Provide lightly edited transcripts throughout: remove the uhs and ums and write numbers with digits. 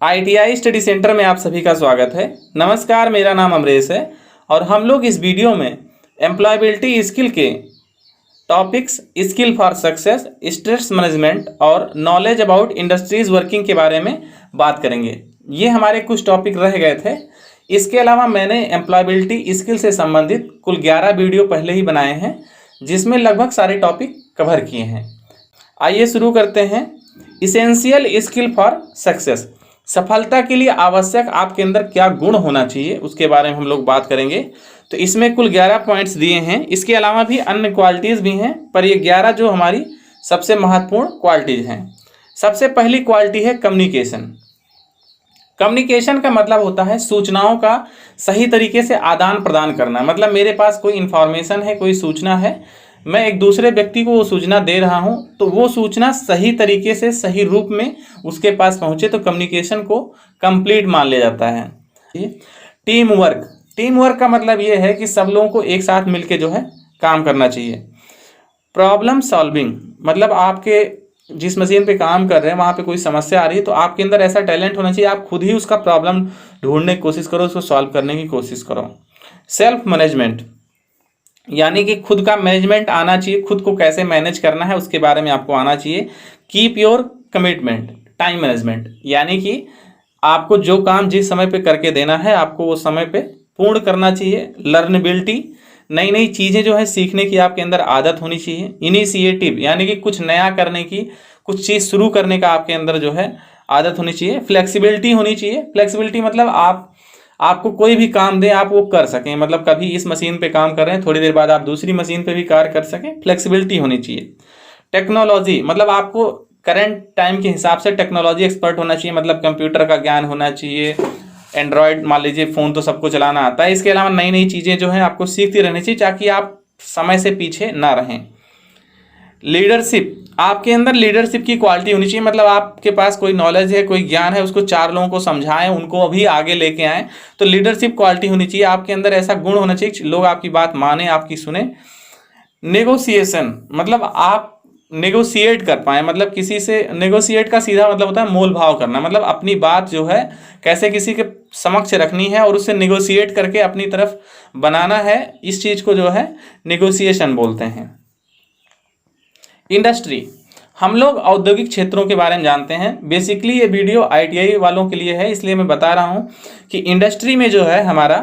ITI study centre में आप सभी का स्वागत है। नमस्कार, मेरा नाम अमरेश है और हम लोग इस वीडियो में एम्प्लॉयबिलिटी स्किल के topics skill for success, stress management और नॉलेज अबाउट इंडस्ट्रीज वर्किंग के बारे में बात करेंगे। ये हमारे कुछ टॉपिक रह गए थे। इसके अलावा मैंने एम्प्लॉयबिलिटी स्किल से संबंधित कुल 11 वीडियो पहले ही बनाए हैं, जिसमें लगभग सारे टॉपिक कवर किए हैं। आइए शुरू करते हैं। इसेंशियल स्किल फॉर सक्सेस, सफलता के लिए आवश्यक आपके अंदर क्या गुण होना चाहिए उसके बारे में हम लोग बात करेंगे। तो इसमें कुल 11 पॉइंट्स दिए हैं। इसके अलावा भी अन्य क्वालिटीज़ भी हैं, पर ये 11 जो हमारी सबसे महत्वपूर्ण क्वालिटीज़ हैं। सबसे पहली क्वालिटी है कम्युनिकेशन। कम्युनिकेशन का मतलब होता है सूचनाओं का सही तरीके से आदान प्रदान करना। मतलब मेरे पास कोई इन्फॉर्मेशन है, कोई सूचना है, मैं एक दूसरे व्यक्ति को वो सूचना दे रहा हूँ, तो वो सूचना सही तरीके से सही रूप में उसके पास पहुँचे तो कम्युनिकेशन को कंप्लीट मान लिया जाता है। टीम वर्क का मतलब ये है कि सब लोगों को एक साथ मिलके जो है काम करना चाहिए। प्रॉब्लम सॉल्विंग, मतलब आपके जिस मशीन पे काम कर रहे हैं वहाँ पे कोई समस्या आ रही है तो आपके अंदर ऐसा टैलेंट होना चाहिए, आप खुद ही उसका प्रॉब्लम ढूंढने की कोशिश करो, उसको सॉल्व करने की कोशिश करो। सेल्फ मैनेजमेंट, यानी कि खुद का मैनेजमेंट आना चाहिए, खुद को कैसे मैनेज करना है उसके बारे में आपको आना चाहिए। Keep your commitment, time management, यानी कि आपको जो काम जिस समय पे करके देना है आपको वो समय पे पूर्ण करना चाहिए। लर्नेबिलिटी, नई नई चीज़ें जो है सीखने की आपके अंदर आदत होनी चाहिए। इनिशिएटिव, यानी कि कुछ नया करने की, कुछ चीज़ शुरू करने का आपके अंदर जो है आदत होनी चाहिए। फ्लेक्सिबिलिटी होनी चाहिए। फ्लेक्सिबिलिटी मतलब आपको कोई भी काम दें आप वो कर सकें, मतलब कभी इस मशीन पे काम कर रहे हैं, थोड़ी देर बाद आप दूसरी मशीन पे भी कार्य कर सकें। फ्लेक्सिबिलिटी होनी चाहिए। टेक्नोलॉजी, मतलब आपको करंट टाइम के हिसाब से टेक्नोलॉजी एक्सपर्ट होना चाहिए, मतलब कंप्यूटर का ज्ञान होना चाहिए। एंड्रॉयड मान लीजिए फ़ोन तो सबको चलाना आता है। इसके अलावा नई नई चीज़ें जो हैं आपको सीखती रहनी चाहिए ताकि आप समय से पीछे ना रहें। लीडरशिप, आपके अंदर लीडरशिप की क्वालिटी होनी चाहिए, मतलब आपके पास कोई नॉलेज है, कोई ज्ञान है, उसको 4 लोगों को समझाएं, उनको अभी आगे लेके आएँ। तो लीडरशिप क्वालिटी होनी चाहिए आपके अंदर, ऐसा गुण होना चाहिए लोग आपकी बात माने, आपकी सुने। नेगोशिएशन, मतलब आप नेगोशिएट कर पाएँ, मतलब किसी से नेगोशिएट का सीधा मतलब होता है मोल भाव करना, मतलब अपनी बात जो है कैसे किसी के समक्ष रखनी है और उससे नेगोशिएट करके अपनी तरफ बनाना है, इस चीज़ को जो है नेगोशिएशन बोलते हैं। इंडस्ट्री, हम लोग औद्योगिक क्षेत्रों के बारे में जानते हैं। बेसिकली ये वीडियो ITI वालों के लिए है, इसलिए मैं बता रहा हूँ कि इंडस्ट्री में जो है हमारा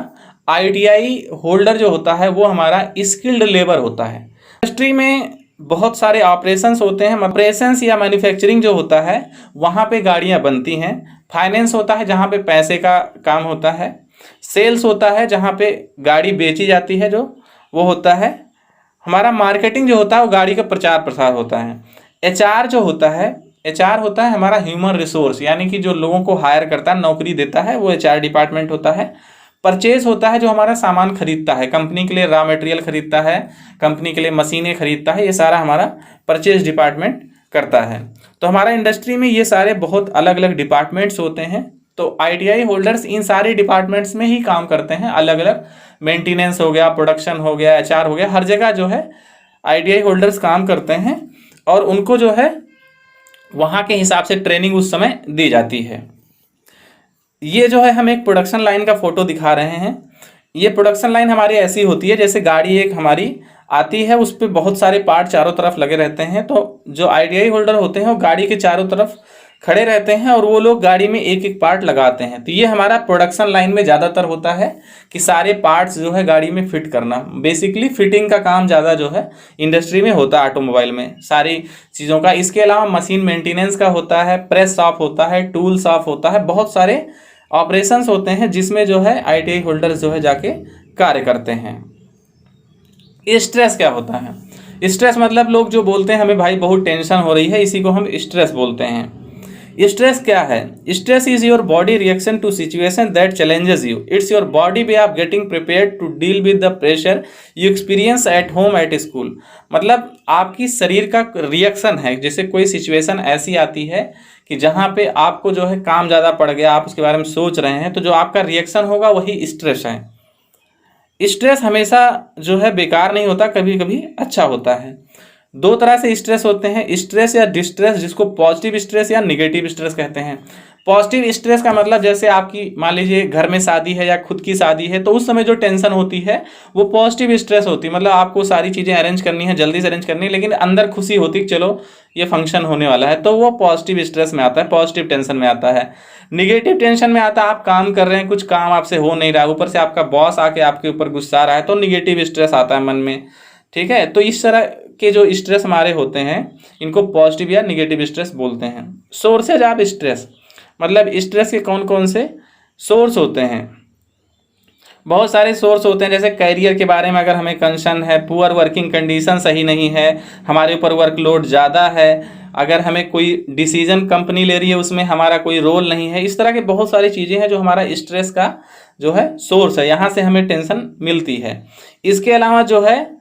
ITI होल्डर जो होता है वो हमारा स्किल्ड लेबर होता है। इंडस्ट्री में बहुत सारे ऑपरेशंस होते हैं। ऑपरेशंस या मैन्युफैक्चरिंग जो होता है वहाँ पे गाड़ियाँ बनती हैं। फाइनेंस होता है जहाँ पे पैसे का काम होता है। सेल्स होता है जहाँ पे गाड़ी बेची जाती है, जो वो होता है। हमारा मार्केटिंग जो होता है वो गाड़ी का प्रचार प्रसार होता है। HR जो होता है, HR होता है हमारा ह्यूमन रिसोर्स, यानी कि जो लोगों को हायर करता है, नौकरी देता है, वो HR डिपार्टमेंट होता है। परचेज होता है जो हमारा सामान खरीदता है, कंपनी के लिए रॉ मटेरियल खरीदता है, कंपनी के लिए मशीनें खरीदता है, ये सारा हमारा परचेज डिपार्टमेंट करता है। तो हमारा इंडस्ट्री में ये सारे बहुत अलग अलग डिपार्टमेंट्स होते हैं। तो ITI होल्डर्स इन सारे डिपार्टमेंट्स में ही काम करते हैं, अलग अलग। मेंटेनेंस हो गया, प्रोडक्शन हो गया, HR हो गया, हर जगह जो है ITI होल्डर्स काम करते हैं और उनको जो है वहाँ के हिसाब से ट्रेनिंग उस समय दी जाती है। ये जो है हम एक प्रोडक्शन लाइन का फोटो दिखा रहे हैं। ये प्रोडक्शन लाइन हमारी ऐसी होती है जैसे गाड़ी एक हमारी आती है, उस पर बहुत सारे पार्ट चारों तरफ लगे रहते हैं। तो जो ITI होल्डर होते हैं वो गाड़ी के चारों तरफ खड़े रहते हैं और वो लोग गाड़ी में एक एक पार्ट लगाते हैं। तो ये हमारा प्रोडक्शन लाइन में ज़्यादातर होता है कि सारे पार्ट्स जो है गाड़ी में फिट करना। बेसिकली फिटिंग का काम ज़्यादा जो है इंडस्ट्री में होता है, ऑटोमोबाइल में सारी चीज़ों का। इसके अलावा मशीन मेंटेनेंस का होता है, प्रेस शॉप होता है, टूल शॉप होता है, बहुत सारे ऑपरेशंस होते हैं जिसमें जो है ITI होल्डर्स जो है जाके कार्य करते हैं। स्ट्रेस क्या होता है? स्ट्रेस मतलब लोग जो बोलते हैं हमें भाई बहुत टेंशन हो रही है, इसी को हम स्ट्रेस बोलते हैं। स्ट्रेस क्या है? Stress is your body reaction to situation that challenges you. It's your body way of getting prepared to deal with the pressure you experience at home at school. मतलब आपकी शरीर का रिएक्शन है, जैसे कोई सिचुएशन ऐसी आती है कि जहाँ पे आपको जो है काम ज़्यादा पड़ गया, आप उसके बारे में सोच रहे हैं, तो जो आपका रिएक्शन होगा वही स्ट्रेस है। स्ट्रेस हमेशा जो है बेकार नहीं होता, कभी कभी अच्छा होता है। 2 तरह से स्ट्रेस होते हैं, स्ट्रेस या डिस्ट्रेस, जिसको पॉजिटिव स्ट्रेस या निगेटिव स्ट्रेस कहते हैं। पॉजिटिव स्ट्रेस का मतलब जैसे आपकी मान लीजिए घर में शादी है या खुद की शादी है, तो उस समय जो टेंशन होती है वो पॉजिटिव स्ट्रेस होती है। मतलब आपको सारी चीज़ें अरेंज करनी है, जल्दी से अरेंज करनी है, लेकिन अंदर खुशी होती है चलो ये फंक्शन होने वाला है, तो वो पॉजिटिव स्ट्रेस में आता है, पॉजिटिव टेंशन में आता है। निगेटिव टेंशन में आता है आप काम कर रहे हैं, कुछ काम आपसे हो नहीं रहा, ऊपर से आपका बॉस आके आपके ऊपर गुस्सा रहा है, तो निगेटिव स्ट्रेस आता है मन में। ठीक है, तो इस तरह के जो स्ट्रेस हमारे होते हैं इनको पॉजिटिव या निगेटिव स्ट्रेस बोलते हैं। सोर्सेज ऑफ स्ट्रेस, मतलब स्ट्रेस के कौन कौन से सोर्स होते हैं। बहुत सारे सोर्स होते हैं, जैसे करियर के बारे में अगर हमें कंसर्न है, पुअर वर्किंग कंडीशन सही नहीं है, हमारे ऊपर वर्कलोड ज़्यादा है, अगर हमें कोई डिसीजन कंपनी ले रही है उसमें हमारा कोई रोल नहीं है, इस तरह के बहुत सारी चीज़ें हैं जो हमारा स्ट्रेस का जो है सोर्स है, यहाँ से हमें टेंशन मिलती है। इसके अलावा जो है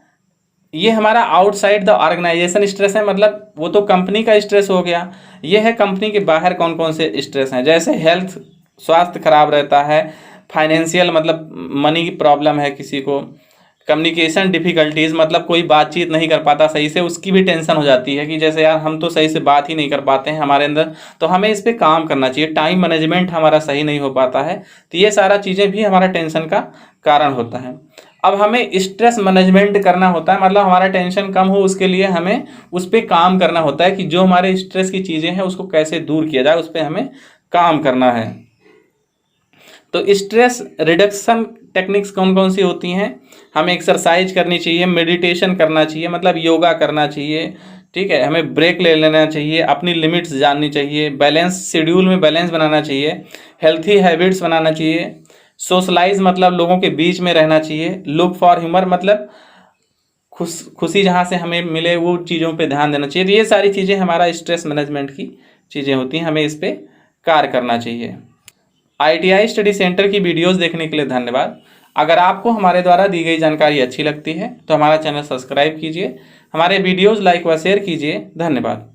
ये हमारा आउटसाइड द ऑर्गेनाइजेशन स्ट्रेस है, मतलब वो तो कंपनी का स्ट्रेस हो गया। ये है कंपनी के बाहर कौन कौन से स्ट्रेस हैं, जैसे हेल्थ, स्वास्थ्य खराब रहता है, फाइनेंशियल मतलब मनी की प्रॉब्लम है किसी को, कम्युनिकेशन डिफिकल्टीज मतलब कोई बातचीत नहीं कर पाता सही से, उसकी भी टेंशन हो जाती है कि जैसे यार हम तो सही से बात ही नहीं कर पाते हैं हमारे अंदर, तो हमें इस पर काम करना चाहिए। टाइम मैनेजमेंट हमारा सही नहीं हो पाता है, तो ये सारा चीज़ें भी हमारा टेंशन का कारण होता है। अब हमें स्ट्रेस मैनेजमेंट करना होता है, मतलब हमारा टेंशन कम हो उसके लिए हमें उस पर काम करना होता है कि जो हमारे स्ट्रेस की चीज़ें हैं उसको कैसे दूर किया जाए, उस पर हमें काम करना है। तो स्ट्रेस रिडक्शन टेक्निक्स कौन कौन सी होती हैं, हमें एक्सरसाइज करनी चाहिए, मेडिटेशन करना चाहिए, मतलब योगा करना चाहिए, ठीक है, हमें ब्रेक ले लेना चाहिए, अपनी लिमिट्स जाननी चाहिए, बैलेंस शेड्यूल में बैलेंस बनाना चाहिए, हेल्थी हैबिट्स बनाना चाहिए, सोशलाइज मतलब लोगों के बीच में रहना चाहिए, लुक फॉर ह्यूमर मतलब खुशी जहाँ से हमें मिले वो चीज़ों पे ध्यान देना चाहिए। तो ये सारी चीज़ें हमारा स्ट्रेस मैनेजमेंट की चीज़ें होती हैं, हमें इस पर कार्य करना चाहिए। ITI स्टडी सेंटर की वीडियोस देखने के लिए धन्यवाद। अगर आपको हमारे द्वारा दी गई जानकारी अच्छी लगती है तो हमारा चैनल सब्सक्राइब कीजिए, हमारे वीडियोस लाइक व शेयर कीजिए। धन्यवाद।